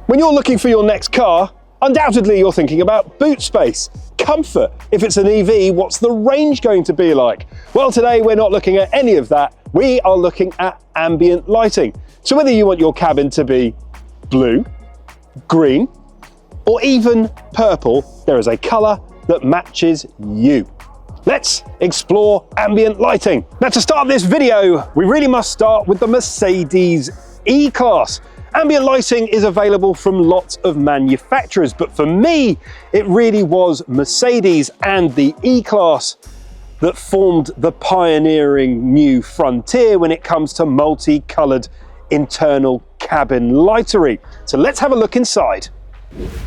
When you're looking for your next car, undoubtedly you're thinking about boot space, comfort. If it's an EV, what's the range going to be like? Well, today we're not looking at any of that. We are looking at ambient lighting. So whether you want your cabin to be blue, green, or even purple, there is a colour that matches you. Let's explore ambient lighting. Now, to start this video, we really must start with the Mercedes E-Class. Ambient lighting is available from lots of manufacturers, but for me, it really was Mercedes and the E-Class that formed the pioneering new frontier when it comes to multicoloured internal cabin lightery. So let's have a look inside.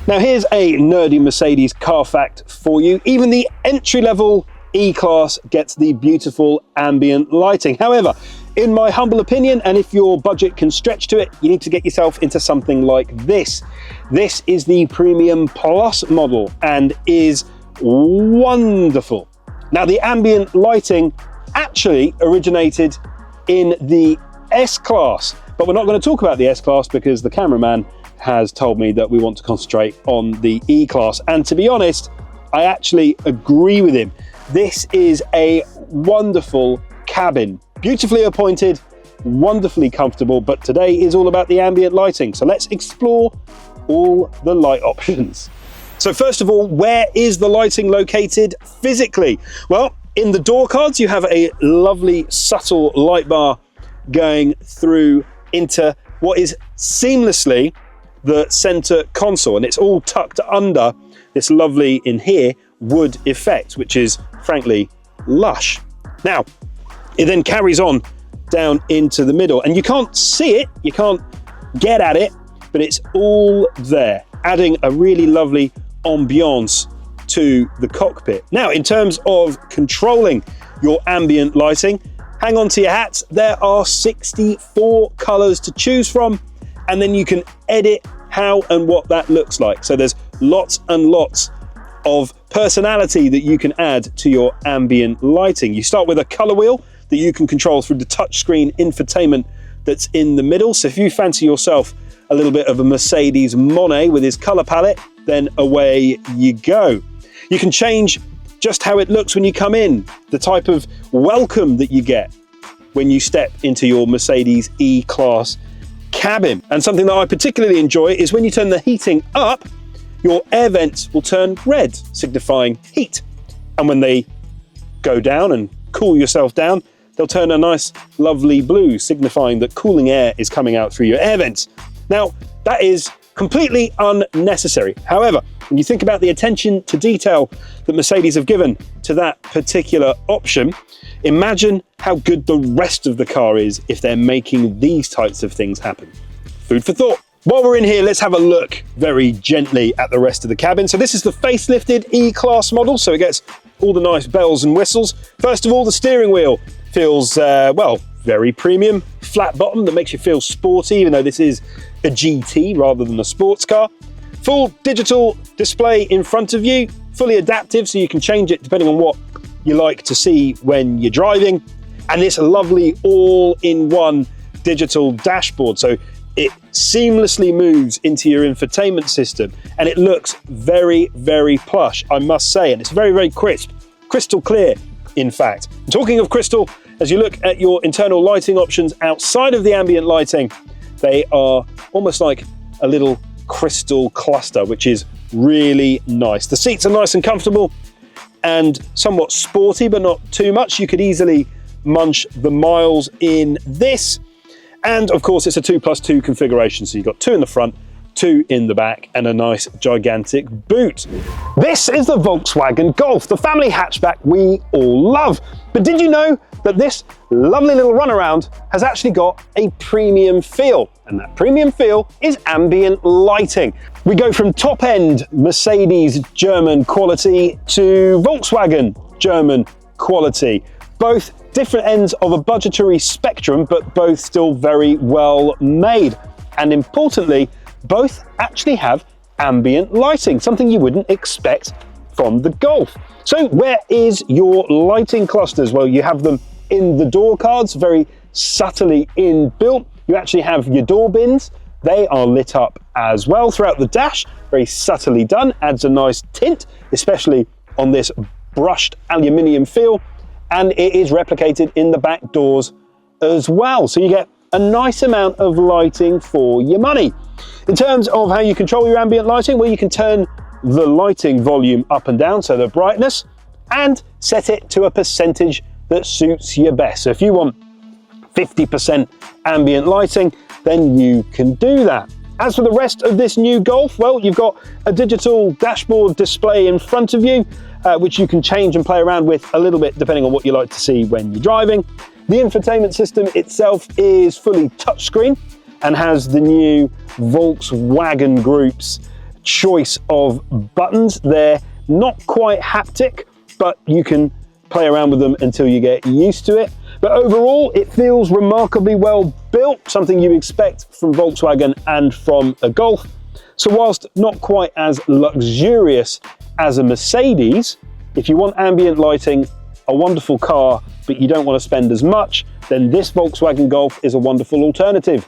Now here's a nerdy Mercedes car fact for you. Even the entry-level E-Class gets the beautiful ambient lighting. However, in my humble opinion, and if your budget can stretch to it, you need to get yourself into something like this. This is the Premium Plus model and is wonderful. Now, the ambient lighting actually originated in the S-Class, but we're not going to talk about the S-Class because the cameraman has told me that we want to concentrate on the E-Class. And to be honest, I actually agree with him. This is a wonderful cabin, beautifully appointed, wonderfully comfortable, but today is all about the ambient lighting. So let's explore all the light options. So first of all, where is the lighting located physically? Well, in the door cards, you have a lovely subtle light bar going through into what is seamlessly the center console, and it's all tucked under this lovely, in here, wood effect, which is frankly lush. Now, it then carries on down into the middle, and you can't see it, you can't get at it, but it's all there, adding a really lovely ambiance to the cockpit. Now, in terms of controlling your ambient lighting, hang on to your hats. There are 64 colors to choose from, and then you can edit how and what that looks like. So there's lots and lots of personality that you can add to your ambient lighting. You start with a color wheel that you can control through the touchscreen infotainment that's in the middle. So if you fancy yourself a little bit of a Mercedes Monet with his color palette, then away you go. You can change just how it looks when you come in, the type of welcome that you get when you step into your Mercedes E-Class cabin. And something that I particularly enjoy is when you turn the heating up, your air vents will turn red, signifying heat. And when they go down and cool yourself down, they'll turn a nice, lovely blue, signifying that cooling air is coming out through your air vents. Now, that is completely unnecessary. However, when you think about the attention to detail that Mercedes have given to that particular option, imagine how good the rest of the car is if they're making these types of things happen. Food for thought. While we're in here, let's have a look very gently at the rest of the cabin. So this is the facelifted E-Class model, so it gets all the nice bells and whistles. First of all, the steering wheel feels, well, very premium. Flat bottom that makes you feel sporty, even though this is a GT rather than a sports car. Full digital display in front of you, fully adaptive, so you can change it depending on what you like to see when you're driving. And this lovely all-in-one digital dashboard. So it seamlessly moves into your infotainment system, and it looks very, very plush, I must say. And it's very, very crisp, crystal clear, in fact. And talking of crystal, as you look at your internal lighting options outside of the ambient lighting, they are almost like a little crystal cluster, which is really nice. The seats are nice and comfortable and somewhat sporty, but not too much. You could easily munch the miles in this. And of course, it's a 2+2 configuration. So you've got 2 in the front, 2 in the back, and a nice gigantic boot. This is the Volkswagen Golf, the family hatchback we all love. But did you know that this lovely little runaround has actually got a premium feel? And that premium feel is ambient lighting. We go from top-end Mercedes German quality to Volkswagen German quality. Both different ends of a budgetary spectrum, but both still very well made. And importantly, both actually have ambient lighting, something you wouldn't expect from the Golf. So where is your lighting clusters? Well, you have them in the door cards, very subtly inbuilt. You actually have your door bins they are lit up as well throughout the dash, very subtly done, adds a nice tint, especially on this brushed aluminium feel, and it is replicated in the back doors as well. So you get a nice amount of lighting for your money. In terms of how you control your ambient lighting, well, you can turn the lighting volume up and down, so the brightness, and set it to a percentage that suits you best. So if you want 50% ambient lighting, then you can do that. As for the rest of this new Golf, well, you've got a digital dashboard display in front of you, which you can change and play around with a little bit depending on what you like to see when you're driving. The infotainment system itself is fully touchscreen and has the new Volkswagen Group's choice of buttons. They're not quite haptic, but you can play around with them until you get used to it. But overall, it feels remarkably well built, something you expect from Volkswagen and from a Golf. So whilst not quite as luxurious as a Mercedes, if you want ambient lighting, a wonderful car, but you don't want to spend as much, then this Volkswagen Golf is a wonderful alternative.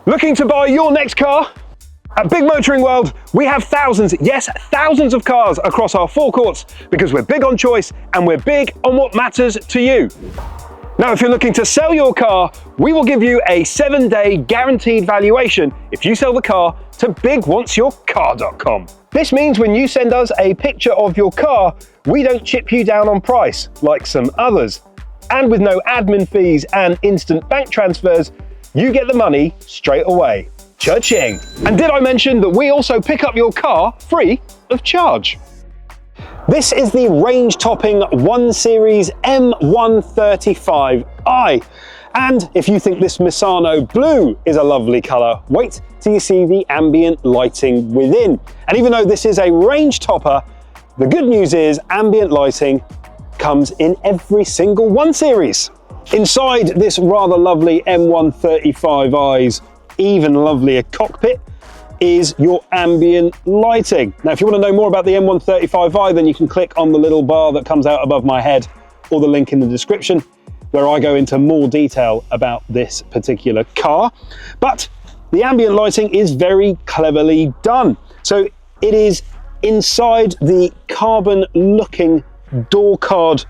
Looking to buy your next car? At Big Motoring World, we have thousands, yes, thousands of cars across our forecourts because we're big on choice and we're big on what matters to you. Now, if you're looking to sell your car, we will give you a 7-day guaranteed valuation if you sell the car to bigwantsyourcar.com. This means when you send us a picture of your car, we don't chip you down on price like some others. And with no admin fees and instant bank transfers, you get the money straight away. Cha-ching! And did I mention that we also pick up your car free of charge? This is the range-topping 1 Series M135i. And if you think this Misano blue is a lovely colour, wait till you see the ambient lighting within. And even though this is a range topper, the good news is ambient lighting comes in every single 1 Series. Inside this rather lovely M135i's even lovelier cockpit is your ambient lighting. Now, if you want to know more about the M135i, then you can click on the little bar that comes out above my head or the link in the description, where I go into more detail about this particular car. But the ambient lighting is very cleverly done. So it is inside the carbon looking door card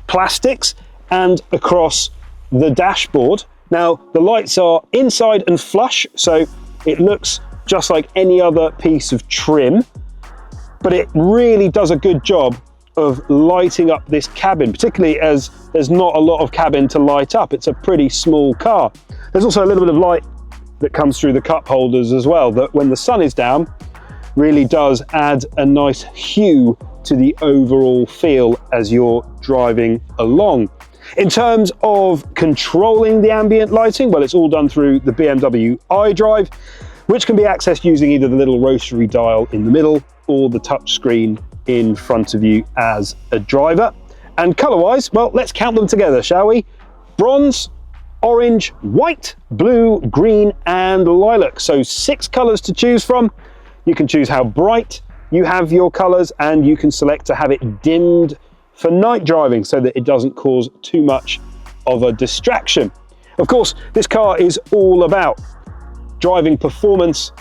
plastics and across the dashboard. Now, the lights are inside and flush, so it looks just like any other piece of trim, but it really does a good job of lighting up this cabin, particularly as there's not a lot of cabin to light up. It's a pretty small car. There's also a little bit of light that comes through the cup holders as well, that when the sun is down, really does add a nice hue to the overall feel as you're driving along. In terms of controlling the ambient lighting, well, it's all done through the BMW iDrive, which can be accessed using either the little rotary dial in the middle or the touch screen in front of you as a driver. And color-wise, well, let's count them together, shall we? Bronze, orange, white, blue, green, and lilac. So 6 colors to choose from. You can choose how bright you have your colors, and you can select to have it dimmed for night driving so that it doesn't cause too much of a distraction. Of course, this car is all about driving performance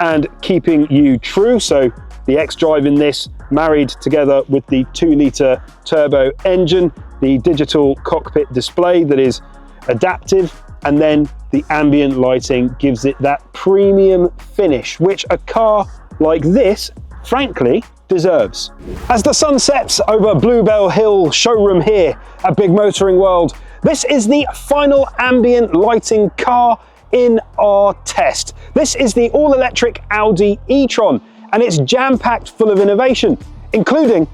and keeping you true. So the xDrive in this, married together with the 2-litre turbo engine, the digital cockpit display that is adaptive, and then the ambient lighting gives it that premium finish, which a car like this, frankly, deserves. As the sun sets over Bluebell Hill showroom here at Big Motoring World, this is the final ambient lighting car in our test. This is the all-electric Audi e-tron, and it's jam-packed full of innovation, including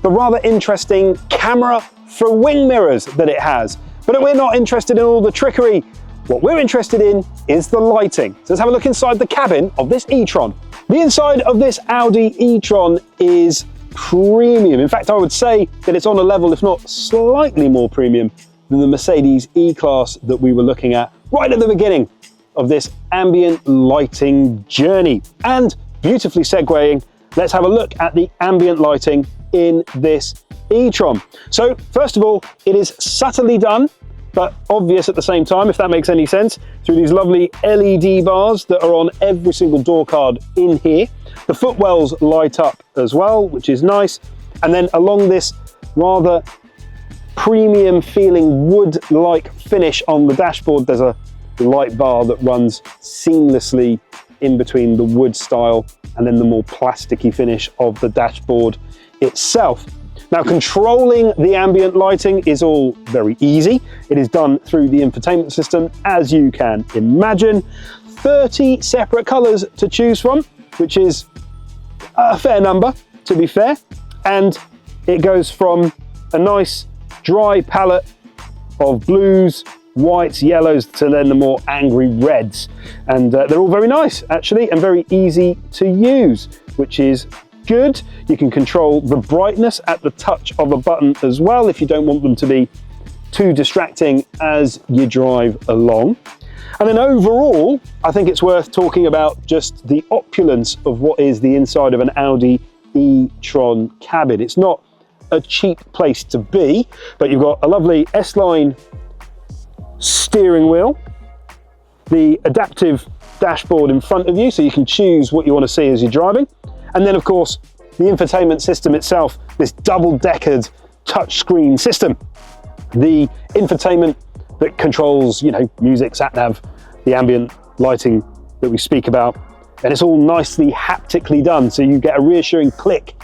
the rather interesting camera for wing mirrors that it has. But we're not interested in all the trickery. What we're interested in is the lighting. So let's have a look inside the cabin of this e-tron. The inside of this Audi e-tron is premium. In fact, I would say that it's on a level, if not slightly more premium, than the Mercedes E-Class that we were looking at right at the beginning of this ambient lighting journey. And beautifully segueing, let's have a look at the ambient lighting in this e-tron. So first of all, it is subtly done but obvious at the same time, if that makes any sense, through these lovely LED bars that are on every single door card in here. The footwells light up as well, which is nice. And then along this rather premium feeling wood-like finish on the dashboard, there's a light bar that runs seamlessly in between the wood style and then the more plasticky finish of the dashboard itself. Now, controlling the ambient lighting is all very easy. It is done through the infotainment system, as you can imagine. 30 separate colors to choose from, which is a fair number, to be fair. And it goes from a nice dry palette of blues, whites, yellows, to then the more angry reds. And they're all very nice, actually, and very easy to use, which is good. You can control the brightness at the touch of a button as well if you don't want them to be too distracting as you drive along. And then overall, I think it's worth talking about just the opulence of what is the inside of an Audi e-tron cabin. It's not a cheap place to be, but you've got a lovely S-line steering wheel, the adaptive dashboard in front of you so you can choose what you want to see as you're driving. And then, of course, the infotainment system itself, this double-deckered touchscreen system. The infotainment that controls, music, sat-nav, the ambient lighting that we speak about. And it's all nicely haptically done, so you get a reassuring click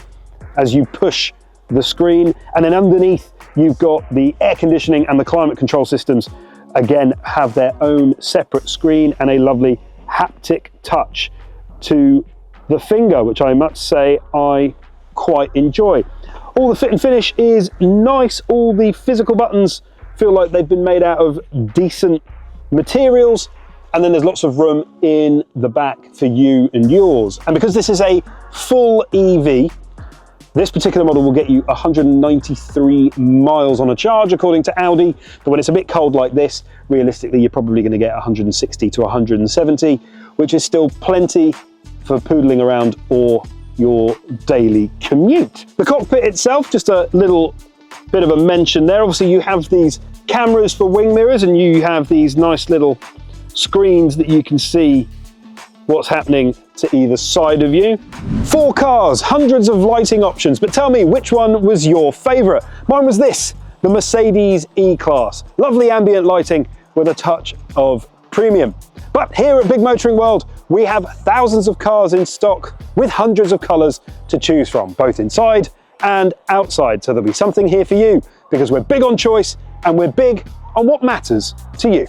as you push the screen. And then underneath, you've got the air conditioning and the climate control systems, again, have their own separate screen and a lovely haptic touch to the finger, which I must say I quite enjoy. All the fit and finish is nice. All the physical buttons feel like they've been made out of decent materials. And then there's lots of room in the back for you and yours. And because this is a full EV, this particular model will get you 193 miles on a charge, according to Audi. But when it's a bit cold like this, realistically, you're probably going to get 160 to 170, which is still plenty for poodling around or your daily commute. The cockpit itself, just a little bit of a mention there. Obviously, you have these cameras for wing mirrors, and you have these nice little screens that you can see what's happening to either side of you. 4 cars, hundreds of lighting options, but tell me, which one was your favorite? Mine was this, the Mercedes E-Class. Lovely ambient lighting with a touch of premium. But here at Big Motoring World, we have thousands of cars in stock with hundreds of colours to choose from, both inside and outside. So there'll be something here for you, because we're big on choice and we're big on what matters to you.